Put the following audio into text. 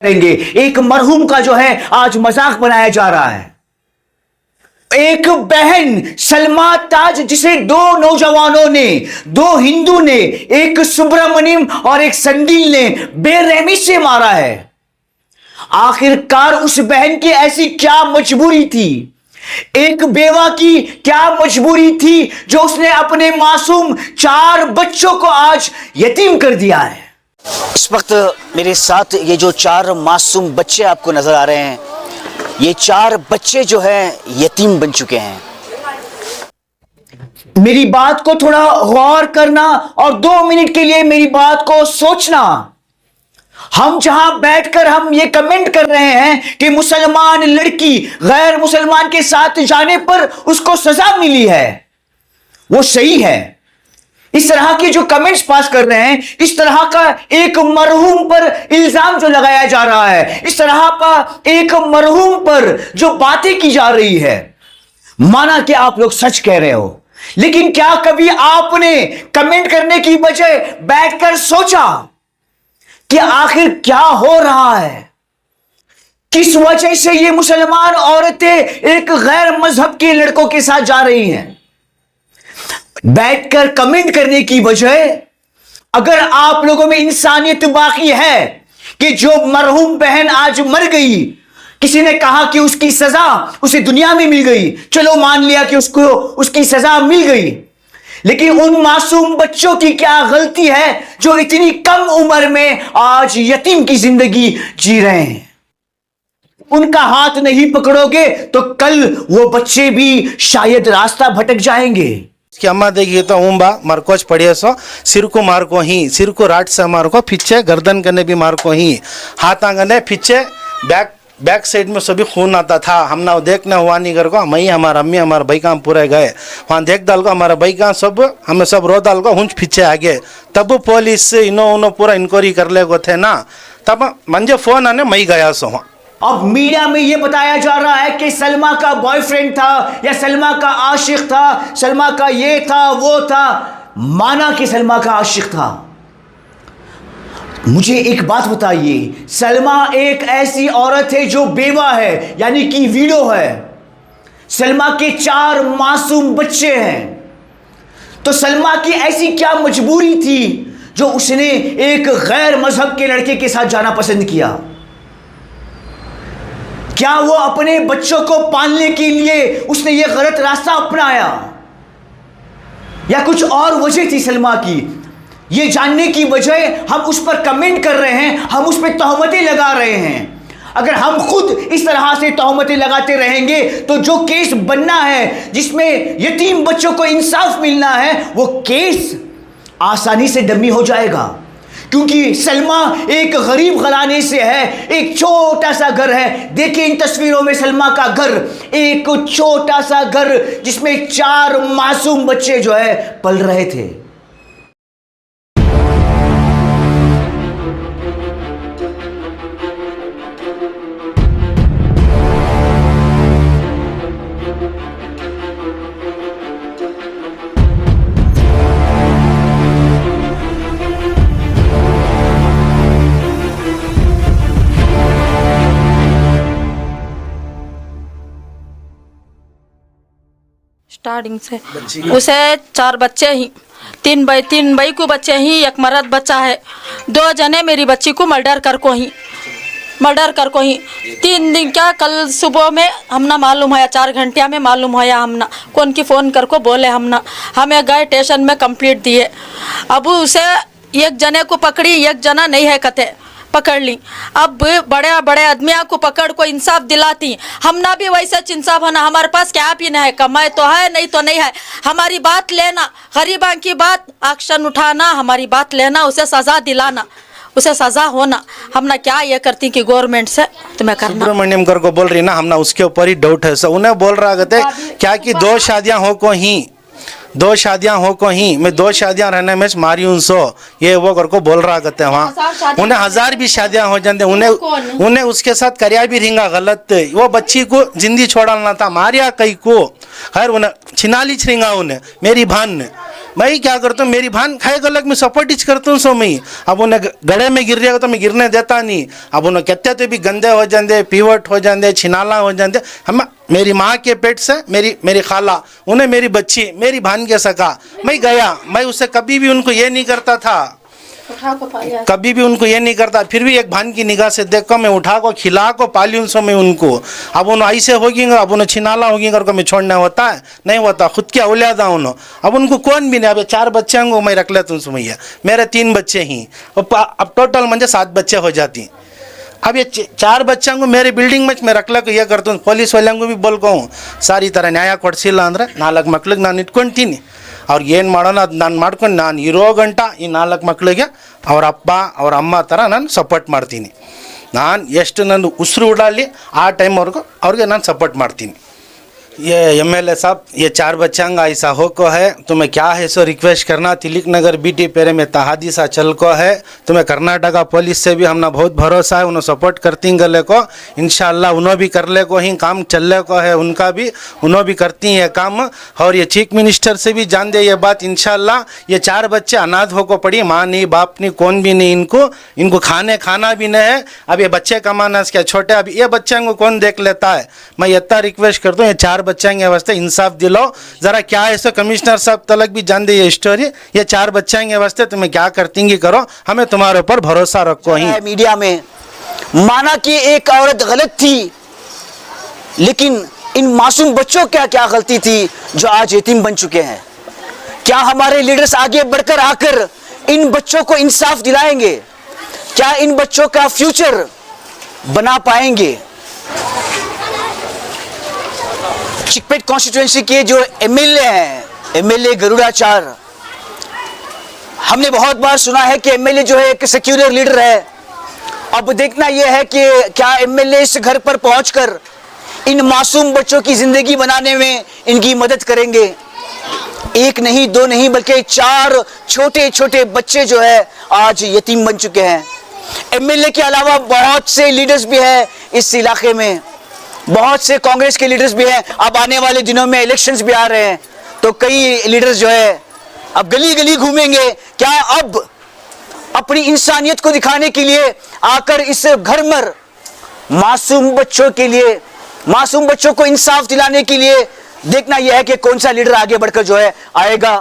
एक मरहूम का जो है आज मजाक बनाया जा रहा है। एक बहन सलमा ताज, जिसे दो नौजवानों ने, दो हिंदू ने, एक सुब्रमण्यम और एक संदील ने बेरहमी से मारा है। आखिरकार उस बहन की ऐसी क्या मजबूरी थी, एक बेवा की क्या मजबूरी थी जो उसने अपने मासूम 4 बच्चों को आज यतीम कर दिया है। इस वक्त मेरे साथ ये जो 4 मासूम बच्चे आपको नजर आ रहे हैं, ये 4 बच्चे जो हैं यतीम बन चुके हैं। मेरी बात को थोड़ा गौर करना और 2 मिनट के लिए मेरी बात को सोचना। हम जहां बैठकर हम ये कमेंट कर रहे हैं कि मुसलमान लड़की गैर मुसलमान के साथ जाने पर उसको सजा मिली है, वो सही है। इस तरह के जो कमेंट्स पास कर रहे हैं, इस तरह का एक मरहूम पर इल्जाम जो लगाया जा रहा है, इस तरह का एक मरहूम पर जो बातें की जा रही है, माना कि आप लोग सच कह रहे हो, लेकिन क्या कभी आपने कमेंट करने की बजाय बैठकर सोचा कि आखिर क्या हो रहा है, किस वजह से ये मुसलमान औरतें एक गैर मजहब के लड़कों के साथ जा रही हैं? बैठकर कमेंट करने की बजाय अगर आप लोगों में इंसानियत बाकी है कि जो मरहूम बहन आज मर गई, किसी ने कहा कि उसकी सजा उसे दुनिया में मिल गई, चलो मान लिया कि उसको उसकी सजा मिल गई, लेकिन उन मासूम बच्चों की क्या गलती है जो इतनी कम उम्र में आज यतीम की जिंदगी जी रहे हैं? उनका हाथ नहीं पकड़ोगे तो कल वो बच्चे भी शायद रास्ता भटक जाएंगे। इसकी अम्मा देखिए तो ऊंबा मारकोच पड़े सो सिर को मार को ही, सिर को राट से मार को, पीछे गर्दन करने भी मार को ही, हाथ आंगने पीछे बैक साइड में सभी खून आता था। हमने देखने हुआ नहीं कर को, मई हमारा अम्मी हमारे भाई का पूरे गए वहाँ देख डाल को, हमारे भाई का सब हमें सब रो डाल को हुंच पीछे आगे। तब पुलिस इनो पूरा इंक्वायरी कर ले को थे ना, तब मंजे फोन आने मई गया सो। अब मीडिया में यह बताया जा रहा है कि सलमा का बॉयफ्रेंड था या सलमा का आशिक था, सलमा का ये था वो था, माना कि सलमा का आशिक था। मुझे एक बात बताइए, सलमा एक ऐसी औरत है जो बेवा है, यानी कि वीडो है। सलमा के 4 मासूम बच्चे हैं, तो सलमा की ऐसी क्या मजबूरी थी जो उसने एक गैर मजहब के लड़के के साथ जाना पसंद किया? क्या वो अपने बच्चों को पालने के लिए उसने ये गलत रास्ता अपनाया, या कुछ और वजह थी सलमा की? ये जानने की बजाय हम उस पर कमेंट कर रहे हैं, हम उस पर तहमतें लगा रहे हैं। अगर हम खुद इस तरह से तहमतें लगाते रहेंगे तो जो केस बनना है, जिसमें यतीम बच्चों को इंसाफ मिलना है, वो केस आसानी से डमी हो जाएगा। क्योंकि सलमा एक गरीब घराने से है, एक छोटा सा घर है। देखिए इन तस्वीरों में सलमा का घर, एक छोटा सा घर जिसमें 4 मासूम बच्चे जो है पल रहे थे। स्टार्टिंग से उसे 4 बच्चे ही, 3 भाई को बच्चे ही, एक मर्द बच्चा है। 2 जने मेरी बच्ची को मर्डर कर को ही 3 दिन क्या, कल सुबह में हमना मालूम है, 4 घंटे में मालूम है हमना, कौन की फ़ोन कर को बोले हमना, हमें गए स्टेशन में कंप्लीट दिए। अब उसे एक जने को पकड़ी, एक जना नहीं है कते पकड़ ली। अब बड़े बड़े आदमियों को पकड़ को इंसाफ दिलाती, हमना भी वैसे इंसाफ होना। हमारे पास क्या भी नहीं है, कमाए तो है नहीं तो नहीं है। हमारी बात लेना, गरीबां की बात एक्शन उठाना, हमारी बात लेना, उसे सज़ा दिलाना, उसे सज़ा होना। हमने क्या ये करती कि गवर्नमेंट से तुम्हें करना। सुब्रमण्यम कर को बोल रही ना, हमने उसके ऊपर ही डाउट है। सर उन्हें बोल रहा कहते क्या कि 2 शादियां हो को ही 2 शादियां हो को ही मैं 2 शादियां रहने में मारी हूं सो ये वो कर को बोल रहा करते वहाँ उन्हें 1000 भी शादियां हो जाते उन्हें उसके साथ करया भी रहेगा गलत वो बच्ची को जिंदगी छोड़ना था मारिया कई को खैर उन्हें छिना ली छेगा उन्हें मेरी भान ने मैं क्या करता हूँ मेरी भान खाए गलत मैं सपोर्ट ही करता हूँ सो मैं अब उन्हें गड़े में गिर जाएगा तो मैं गिरने देता नहीं अब उन्हें कहते तो भी गंदे हो जाते पीवट हो जाते छिनाला हो जाते हम मेरी माँ के पेट से मेरी खाला उन्हें मेरी बच्ची मेरी भान के सका मैं गया मैं उससे कभी भी उनको ये नहीं करता था कभी भी उनको ये नहीं करता फिर भी एक भान की निगाह से देख कर मैं उठा को खिला को पाली उनसे मैं उनको अब उन्हें ऐसे होगी अब उन्हें छिनाला होगी करके मैं छोड़ना होता है नहीं होता खुद क्या औलादा उन्होंने अब उनको कौन भी नहीं अब 4 बच्चे को मैं रख लेता हूँ सुमैया मेरे 3 बच्चे ही अब टोटल मुझे 7 बच्चे हो जाती अब ये 4 बच्चों को मेरे बिल्डिंग में मैं रखला ये करता हूँ पुलिस वालों को भी बोल कहूँ सारी तरह न्याय ಕೊಡಿಸಿಲ್ಲ ಅಂದ್ರೆ 4 ಮಕ್ಕಳಿಗೆ ನಾನು ಇಟ್ಕೊಳ್ತೀನಿ ಅವ್ರು ಏನು ಮಾಡೋಣ ಅದು ನಾನು ಮಾಡ್ಕೊಂಡು ನಾನು ಇರೋ ಗಂಟ ಈ 4 ಮಕ್ಕಳಿಗೆ ಅವ್ರ ಅಪ್ಪ ಅವ್ರ ಅಮ್ಮ ಥರ ನಾನು ಸಪೋರ್ಟ್ ಮಾಡ್ತೀನಿ ನಾನು ಎಷ್ಟು ನನ್ನ ಉಸಿರು ಉಡಾಲಿ ಆ ಟೈಮ್ವರೆಗೂ ಅವ್ರಿಗೆ ನಾನು ಸಪೋರ್ಟ್ ಮಾಡ್ತೀನಿ ये MLA साहब ये 4 बच्चांगा ऐसा हो को है तुम्हें क्या है सो रिक्वेस्ट करना तिलक नगर बीटी पेरे में तहादी सा चल को है तुम्हें कर्नाटका पुलिस से भी हमने बहुत भरोसा है उन्हें सपोर्ट करती गले को इंशाल्लाह उन्हों भी कर ले को ही काम चलने को है उनका भी उन्हों भी करती हैं काम और ये चीफ मिनिस्टर से भी जान दे ये बात इंशाल्लाह ये 4 बच्चे अनाथ हो को पड़ी माँ नहीं बाप नहीं कौन भी नहीं इनको खाना भी नहीं है अब ये बच्चे कमाना क्या छोटे अब ये बच्चे को कौन देख लेता है मैं इतना रिक्वेस्ट करता हूँ ये 4 बच्चे के वास्ते इंसाफ दिलाओ जरा क्या है सो कमिश्नर साहब तलक भी जान दे ये स्टोरी ये 4 बच्चे के वास्ते तुम्हें क्या करती करो हमें तुम्हारे ऊपर भरोसा रखो ही मीडिया में माना कि एक औरत गलत थी लेकिन इन मासूम बच्चों क्या क्या गलती थी जो आज यतीम बन चुके हैं क्या हमारे लीडर्स आगे बढ़कर आकर इन बच्चों को इंसाफ दिलाएंगे क्या इन बच्चों का फ्यूचर बना पाएंगे चिकपेट कॉन्स्टिट्यूएंसी के जो MLA हैं MLA गरुड़ाचार हमने बहुत बार सुना है कि MLA जो है एक सेक्युलर लीडर है अब देखना यह है कि क्या MLA इस घर पर पहुंचकर इन मासूम बच्चों की जिंदगी बनाने में इनकी मदद करेंगे 1 नहीं 2 नहीं बल्कि 4 छोटे छोटे बच्चे जो है आज यतीम बन चुके हैं MLA के अलावा बहुत से लीडर्स भी हैं इस इलाके में बहुत से कांग्रेस के लीडर्स भी हैं अब आने वाले दिनों में इलेक्शंस भी आ रहे हैं तो कई लीडर्स जो है अब गली गली घूमेंगे क्या अब अपनी इंसानियत को दिखाने के लिए आकर इस घर में मासूम बच्चों के लिए मासूम बच्चों को इंसाफ दिलाने के लिए देखना यह है कि कौन सा लीडर आगे बढ़कर जो है आएगा।